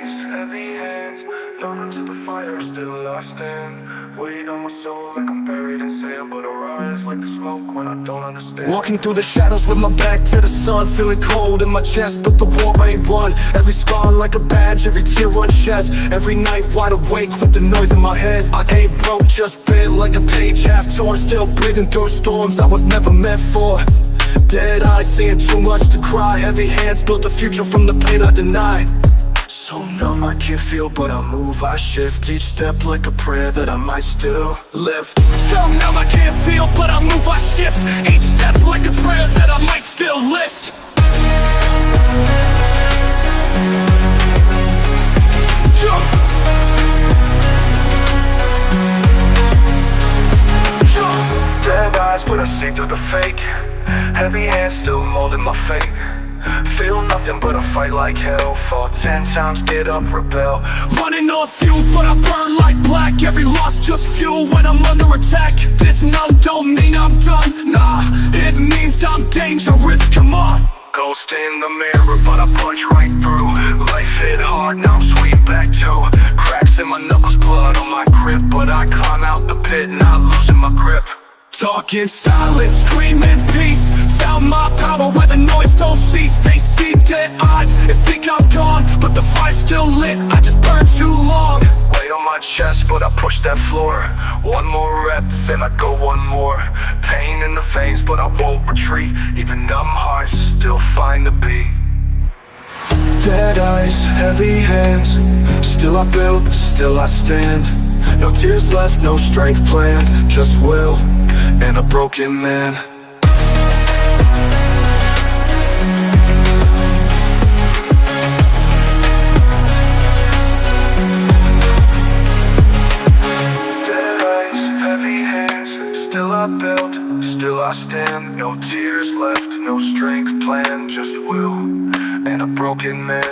eyes, heavy hands, loaded to the fire, still I stand. Weight on my soul like I'm buried in sand, but I rise like the smoke when I don't understand. Walking through the shadows with my back to the sun, feeling cold in my chest, but the war ain't won. Every scar like a badge, every tear unshed. Every night wide awake with the noise in my head. I ain't broke, just bent like a page half torn. Still breathing through storms I was never meant for. Dead eyes, seeing too much to cry. Heavy hands built a future from the pain I denied. So numb I can't feel, but I move, I shift. Each step like a prayer that I might still lift. So numb I can't feel, but I move, I shift. Each step like a prayer that I might still lift. Dead eyes, but I see through the fake. Heavy hands still molding my fate. Feel nothing but I fight like hell. Fall 10 times, get up, rebel. Running on fumes, but I burn like black. Every loss just fuel when I'm under attack. This numb don't mean I'm done, nah. It means I'm dangerous, come on. Ghost in the mirror, but I punch right through. Life hit hard, now I'm sweet back too. Cracks in my knuckles, blood on my grip, but I climb out the pit, not losing my grip. Talking silence, screaming peace. Found my power where the noise don't cease. They see dead eyes and think I'm gone, but the fire's still lit, I just burned too long. Weight on my chest, but I push that floor. One more rep, then I go one more. Pain in the veins, but I won't retreat. Even numb hearts still find the beat. Dead eyes, heavy hands. Still I build, still I stand. No tears left, no strength planned. Just will and a broken man. Dead eyes, heavy hands. Still I build, still I stand. No tears left, no strength planned. Just will and a broken man.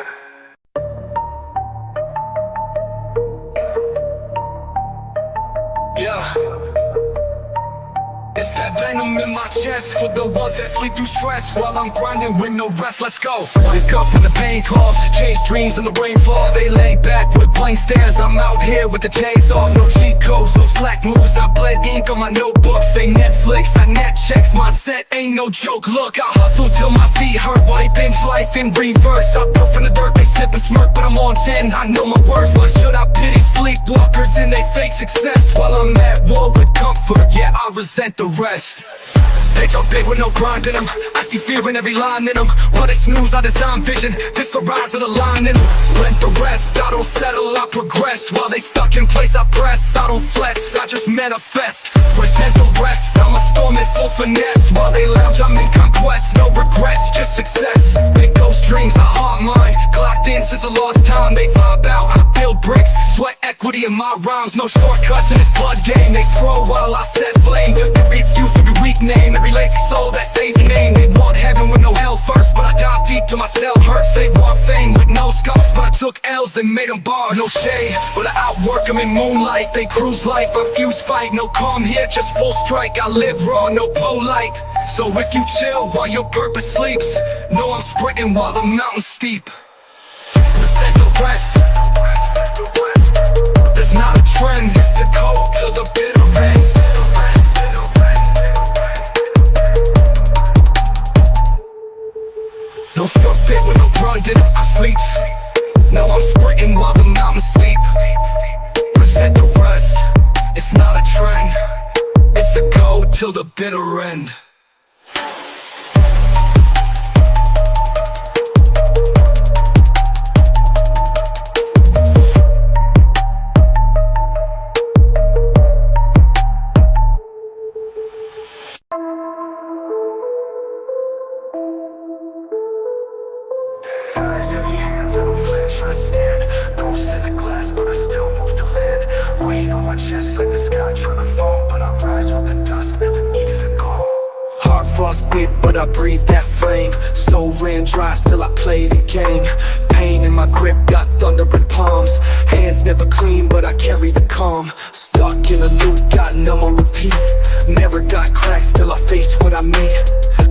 Yeah. It's that venom in my chest for the ones that sleep through stress while I'm grinding with no rest. Let's go. Wake up when the pain calls, chase dreams in the rainfall. They lay back with blank stares. I'm out here with the chains off. No cheat codes, no slack moves. I bled ink on my notebooks. They Netflix, I net checks. My set ain't no joke. Look, I hustle till my feet hurt while they binge life in reverse. I puff in the dirt, they sip and smirk, but I'm on 10. I know my worth, but should I pity sleepwalkers in they fake success while I'm at war with comfort? Yeah, I resent the rest. They talk big with no grind in them. I see fear in every line in them. While they snooze, I design vision. This the rise of the line in them. Rent the rest, I don't settle, I progress. While they stuck in place, I press. I don't flex, I just manifest. Present the rest, I'm a storm in full finesse. While they lounge, I'm in conquest. No regrets, just success. Big ghost dreams, I haunt mine. Clocked in since a lost time, they vibe out. I build bricks, sweat equity in my rhymes. No shortcuts in this blood game. They scroll while I set flame. Just every excuse, every weak name. Every lazy soul that stays in name. They want heaven with no hell first, but I dive deep till my cell hurts. They want fame with no scars, but I took L's and made them bar. No shade, but I outwork them in moonlight. They cruise life, I fuse fight. No calm here, just full strike. I live raw, no polite. So if you chill while your purpose sleeps, know I'm sprinting while the mountain's steep. Present the rest. There's not a trend, it's the code to the bitter end. No stuck fit with no grinding, I sleep. Now I'm sprinting while the mountains sleep. Present the rest, it's not a trend. It's the code till the bitter end. Eyes, heavy hands, I don't flinch, I stand. Ghost in the glass, but I still move to land. Weight on my chest like the sky trying to fall, but I rise with the dust, never needed a call. Heart frost beat, but I breathe that flame. Soul ran dry, still I play the game. Pain in my grip, got thunder in palms. Hands never clean, but I carry the calm. Stuck in a loop, got numb on repeat. Never got cracked, still I face what I make.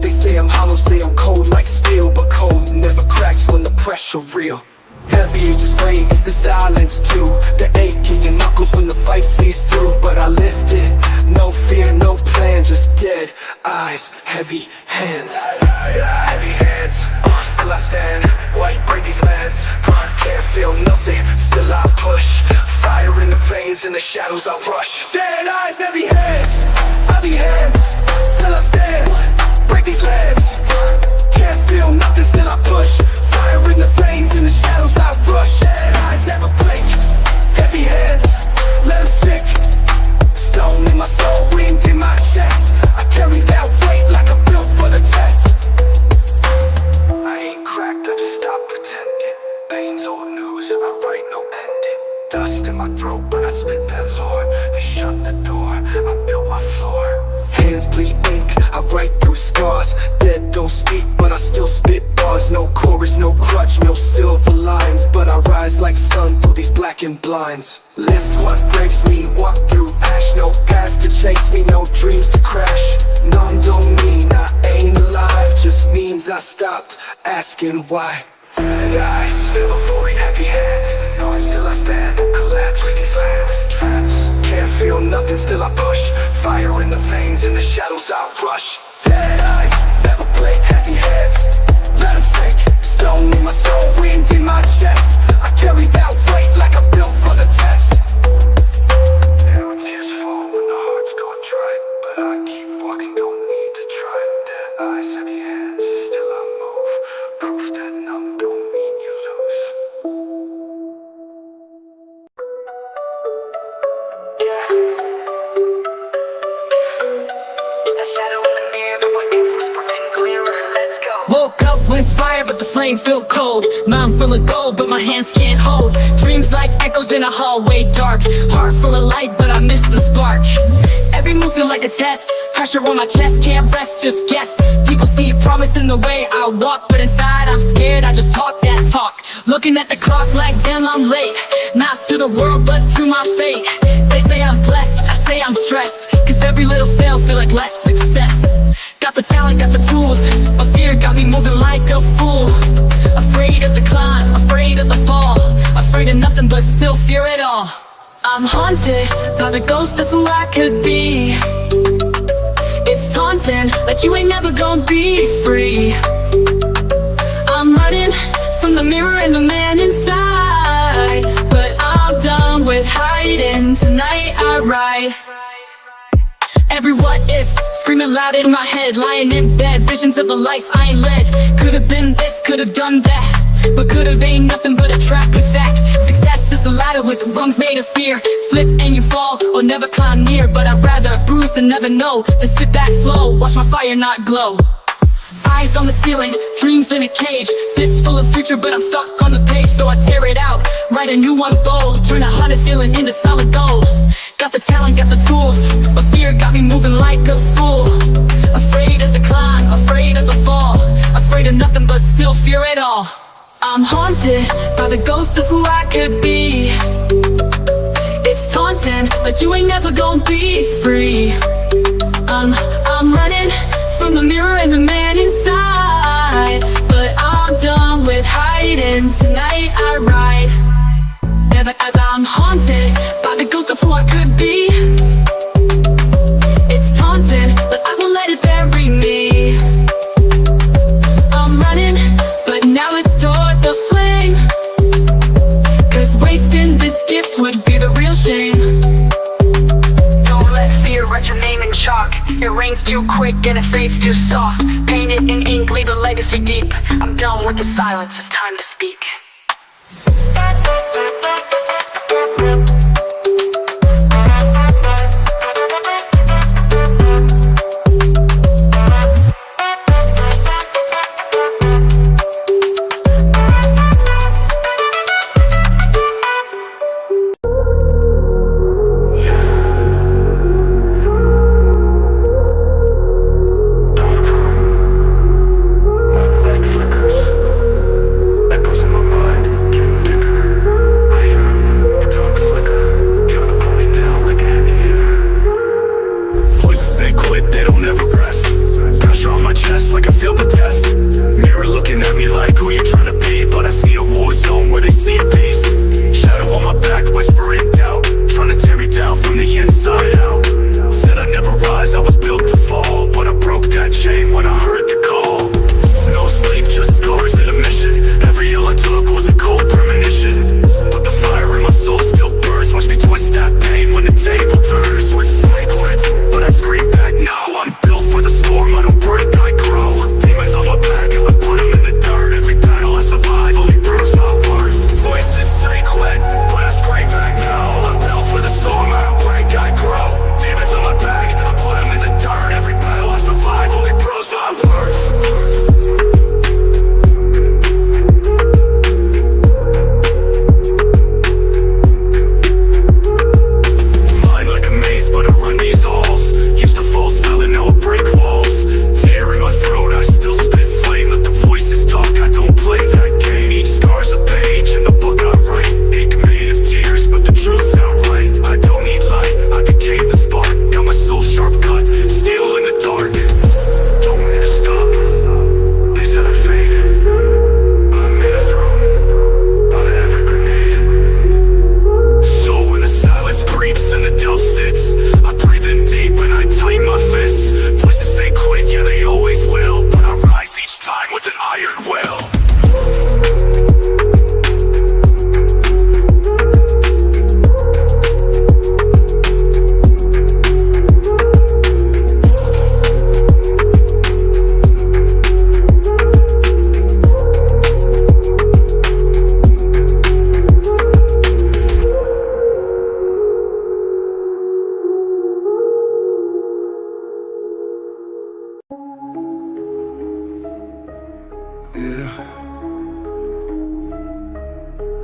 They say I'm hollow, say I'm cold like steel, but cold never cracks when the pressure real. Heavy is just weight, it's the silence too. The ache in your knuckles when the fight sees through. But I lift it, no fear, no plan, just dead eyes, heavy hands. Heavy hands, still I stand. White break these lands, can't feel nothing, still I push. Fire in the veins, in the shadows I rush. Dead eyes, heavy hands, still I stand. Break these lands, can't feel nothing, still I push. Fire in the veins, in the shadows I rush. Dead eyes never blink, heavy hands, let them sink. Stone in my soul, wind in my chest. I carry that weight like I'm built for the test. I ain't cracked, I just stop pretending. Pain's old news, I write no ending. Dust in my throat, but I spit that lore. They shut the door, I built my floor. Hands bleed ink, I write through scars. Dead don't speak, but I still spit bars. No chorus, no crutch, no silver lines. But I rise like sun through these blackened blinds. Lift what breaks me, walk through ash. No past to chase me, no dreams to crash. None don't mean I ain't alive, just means I stopped asking why. Red eyes, fill the void, heavy hands. No, still I stand, collapse with these lands. Traps, can't feel nothing, still I push. Fire in the veins, in the shadows I rush. Dead eyes, never blink, heavy hands, let them sink. Stone in my soul, wind in my chest. I carry that weight like I'm built for the test. Yeah, when tears fall, when the heart's gone dry, but I keep walking, don't need to try. Dead eyes, heavy hands, still I move. Proof that numb don't mean you lose. Yeah. It's that shadow in the mirror, but we're infrared and clearer. Let's go. Woke up with fire, but the flame feel cold. Mind full of gold, but my hands can't hold. Dreams like echoes in a hallway dark. Heart full of light, but I miss the spark. Every move feel like a test. Pressure on my chest, can't rest, just guess. People see promise in the way I walk, but inside I'm scared, I just talk that talk. Looking at the clock like damn I'm late. Not to the world, but to my fate. They say I'm blessed, I say I'm stressed. Cause every little fail feel like less success. Got the talent, got the tools, but fear got me moving like a fool. Afraid of the climb, afraid of the fall. Afraid of nothing but still fear it all. I'm haunted by the ghost of who I could be. It's taunting, like you ain't never gonna be free. I'm running from the mirror and the man inside, but I'm done with hiding. Tonight I ride. Every what if, screaming loud in my head. Lying in bed, visions of a life I ain't led. Could've been this, could've done that, but could've ain't nothing but a trap. In fact, success is a ladder with rungs made of fear. Slip and you fall, or never climb near. But I'd rather bruise than never know, than sit back slow, watch my fire not glow. Eyes on the ceiling, dreams in a cage. Fist full of future, but I'm stuck on the page. So I tear it out, write a new one bold. Turn a haunted feeling into solid gold. Got the talent, got the tools, but fear got me moving like a fool. Afraid of the climb, afraid of the fall. Afraid of nothing but still fear it all. I'm haunted by the ghost of who I could be. It's taunting, but you ain't never gonna be free. I'm running from the mirror and the man inside, but I'm done with hiding. Tonight I ride. Never ever, I'm haunted by the ghost of who I could be. It's taunting, but I won't let it bury me. I'm running, but now it's toward the flame. Cause wasting this gift would be the real shame. Don't let fear write your name in chalk. It rains too quick and it fades too soft. Paint it in ink, leave a legacy deep. I'm done with the silence, it's time to speak. Echoes in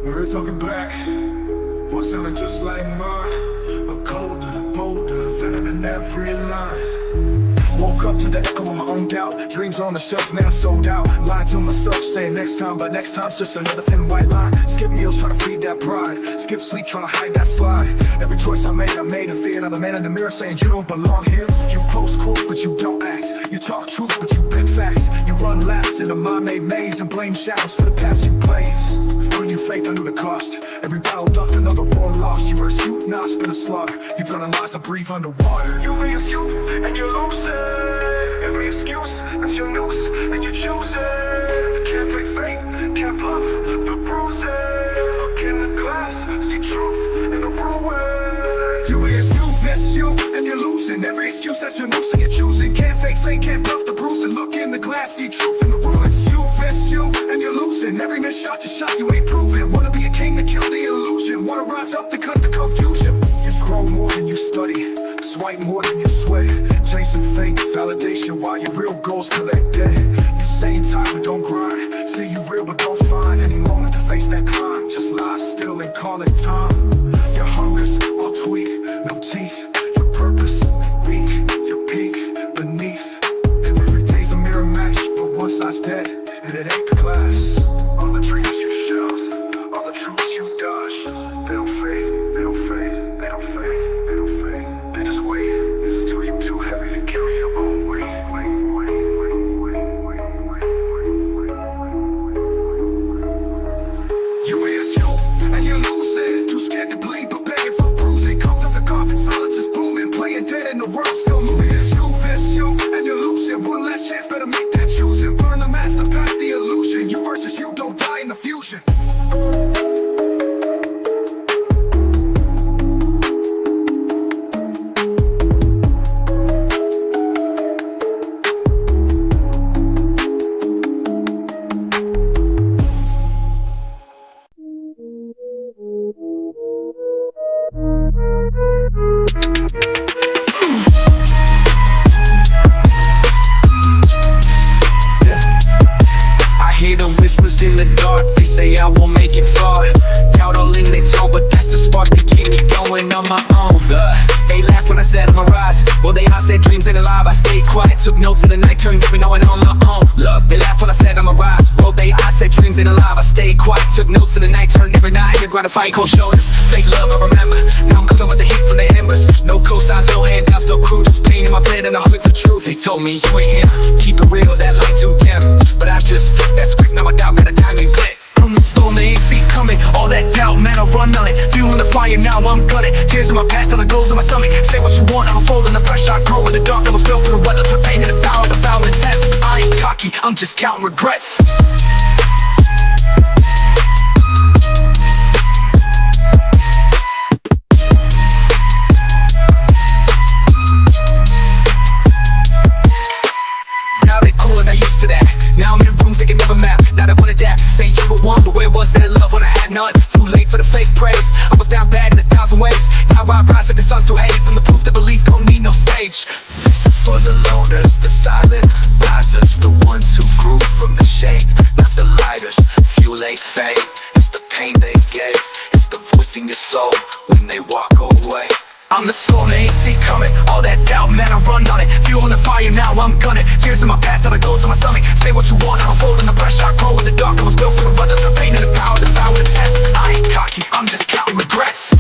We're talking back. One sounding just like mine, but colder, bolder, venom in every line. Woke up to the echo of my own doubt. Dreams on the shelf, now sold out. Lying to myself, saying next time, but next time's just another thin white line. Skip meals, trying to feed that pride. Skip sleep, trying to hide that slide. Every choice I made in fear of the man in the mirror saying you don't belong here. You post quotes, but you don't act. You talk truth, but you bend facts. You run laps in a mind-made maze and blame shadows for the paths you blaze. When you faked, I knew the cost. Every battle ducked, another war lost. You were a suit, now it's been a slug. You drowning lies, I breathe underwater. You raise you, and you lose it. Every excuse, that's your noose, and you choose it. Can't fake fate, can't puff the bruises. Look in the glass, see truth in the ruin. You raise you, that's you, and you're losing. Every excuse, that's your noose, and you're choosing. Can't fake fate, can't puff the bruising. Look in the glass, see truth in the ruins. You, that's you, and you're losing. Every missed shot's a shot you ain't proving. Wanna be a king to kill the illusion. Wanna rise up to cut the confusion. You scroll more than you study, swipe more than you sweat. Chasing fake validation while your real goals collect debt. You say in time but don't grind. Say you real but don't find any moment to face that climb. Just lie still and call it time. Your hunger's all tweak, no teeth. Your purpose weak, your peak beneath. Every day's a mirror match, but one side's dead and it ain't the glass. All the dreams you shelved, all the truths you dodged, they don't fade, they don't fade, they don't fade, they don't fade. They just wait till you're too heavy to carry your own weight. You is you, and you lose it. Too scared to bleed, but begging for bruising. Comfort's a coffin, silence is booming. Playing dead in the world, still moving. It's you, and you're losing. One last chance, better make that choosing. Burn the master, past the illusion. You versus you, don't die in the fusion. In the dark, they say I won't make it far. Doubt all in their tone, but that's the spark that keep me going on my own. They laughed when I said I'ma rise. Well, they all said dreams ain't alive. I stayed quiet, took notes in the night, turned every knowing on my own. Look, they laughed when I said I'ma rise. Well, they all said dreams ain't alive. I stayed quiet, took notes in the night, turned every night. You're gonna fight cold shoulders. Fake love, I remember. Now I'm cooking with the heat from the embers. No cosigns, no handouts, no crew, just pain in my bed and a hunger for truth. They told me you ain't here, keep it real, that light too dim. But I just flipped that script, now my doubt got a diamond clip. From the storm, they ain't see coming. All that doubt, man, I run on it. Fueling the fire, now I'm gunning. Tears in my past, all the goals in my stomach. Say what you want, I'm folding the pressure. I grow in the dark, I was built for the weather. The pain and the power, the foul and test. I ain't cocky, I'm just counting regrets. Now they cooler, not used to that. Now I'm in rooms they can never map. Now they wanna adapt, say you were one, but where was that love when I had none? Too late for the fake praise. I was down bad in 1,000 ways. Now I rise like the sun through haze. And the proof that belief don't need no stage. This is for the loners, the silent risers, the ones who grew from the shade, not the lighters. Fuel ain't fade, it's the pain they gave. It's the voice in your soul when they walk away. I'm the storm they ain't see coming. All that doubt, man, I run on it. Fueling the fire, now I'm gunning. Tears in my past, all the goals in my stomach. Say what you want, I'm folding the pressure. I grow in the dark, I was built for the weather. The pain and the power, the vow and the test. I ain't cocky, I'm just counting regrets.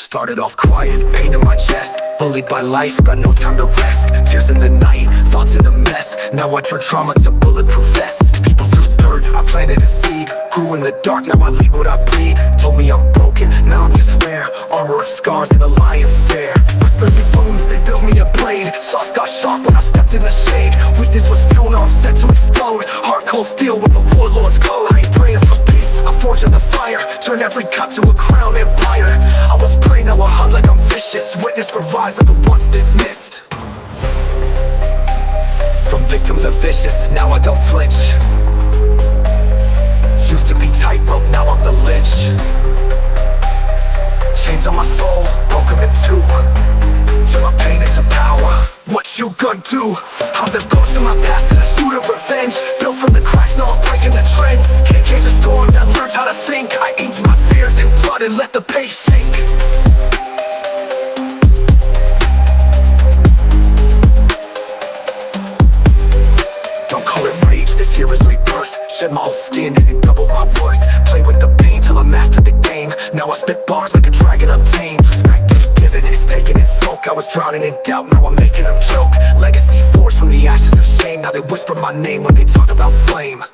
Started off quiet, pain in my chest. Bullied by life, got no time to rest. Tears in the night, thoughts in a mess. Now I turn trauma to bulletproof vests. People threw dirt, I planted a seed. grew in the dark, now I lead what I bleed. Told me I'm broken, now I'm just rare. Armor of scars and a lion's stare. Whispers and wounds, they built me a blade. Soft got sharp when I stepped in the shade. Weakness was fuel, now I'm set to explode. Heart cold steel with the warlord's code. I ain't praying for peace, I forge in the fire. Turn every cut to a crown empire. I was prey, now I hunt like I'm vicious. Witness the rise of the once dismissed. From victim to vicious, now I don't flinch. Used to be tightrope, now I'm the lynch. Chains on my soul, broke them in two. Turn my pain into power. What you gonna do? I'm the ghost of my past in a suit of revenge. Built from the cracks, now I'm breaking the trends. Can't cage a storm that learns how to think. I eat my fears in blood and let the pace sink. Don't call it rage, this here is rebirth. Shed my old skin and double my worth. Play with the pain till I mastered the game. Now I spit bars like a dragon untamed. Giving it's taking in smoke. I was drowning in doubt, now I'm making them choke. Legacy forged from the ashes of shame. Now they whisper my name when they talk about flame.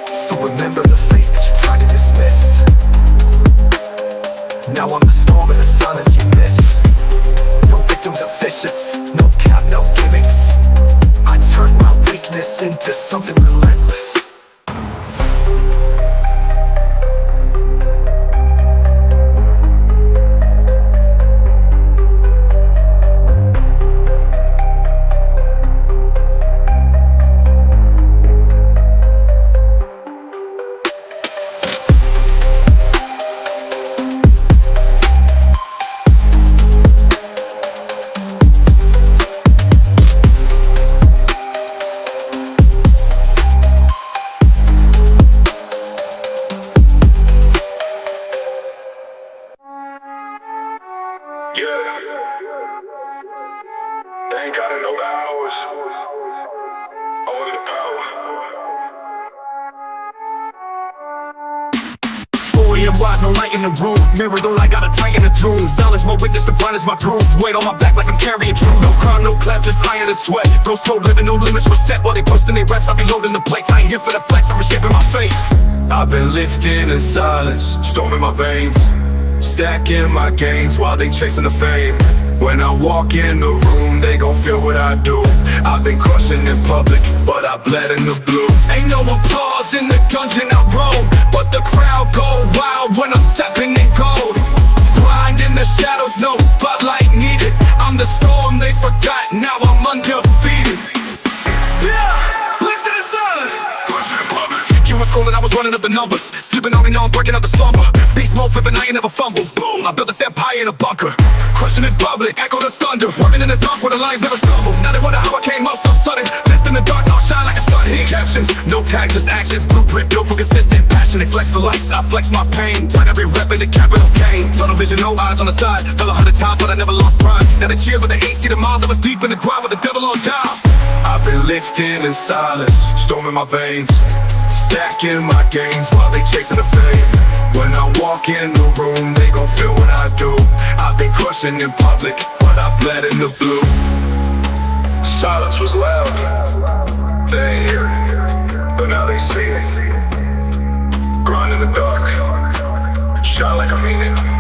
So remember the face that you tried to dismiss. Now I'm the storm in the silence you missed. From victim to vicious, no cap, no gimmicks. I turned my weakness into something relentless. They ain't gotta know the hours, only the power. Fully and wise, no light in the room. Mirror the light, gotta tighten the tune. Silence my witness, the blind is my proof. Weight on my back like I'm carrying truth. No crown, no clap, just iron and sweat. Ghost code living, no limits were set. While they posting their reps, I be loading the plates. I ain't here for the flex, I'm reshaping my fate. I've been lifting in silence, storming my veins. Stacking my gains while they chasing the fame. When I walk in the room, they gon' feel what I do. I've been crushing in public, but I bled in the blue. Ain't no applause in the dungeon I roam, but the crowd go wild when I'm stepping in gold. Grind in the shadows, no spotlight needed. I'm the storm they forgot, now I'm undefeated. Yeah, lifted in silence, crushing in public. You was schooling, I was running up the numbers. Slipping on me, now I'm breaking out the slumber. Beast mode flipping, I ain't never fumble. Boom, I built this empire in a bunker. Crushing in public, echo the thunder. Working in the dark where the lions never stumble. Now they wonder how I came up so sudden. Lift in the dark, I'll shine like a sun. Hidden captions, no tags, just actions. Blueprint built for consistent passion. They flex the lights, I flex my pain. Turn every rep into capital gain. Tunnel vision, no eyes on the side. Fell 100 times, but I never lost pride. Now they cheer with the 8 seater miles. I was deep in the grind with the devil on down. I've been lifting in silence, storming my veins. Stacking my gains while they chasing the fame. When I walk in the room, they gon' feel what I do. I've been crushing in public, but I bled in the blue. Silence was loud, they ain't hear it, but now they see it. Grind in the dark, shine like I mean it.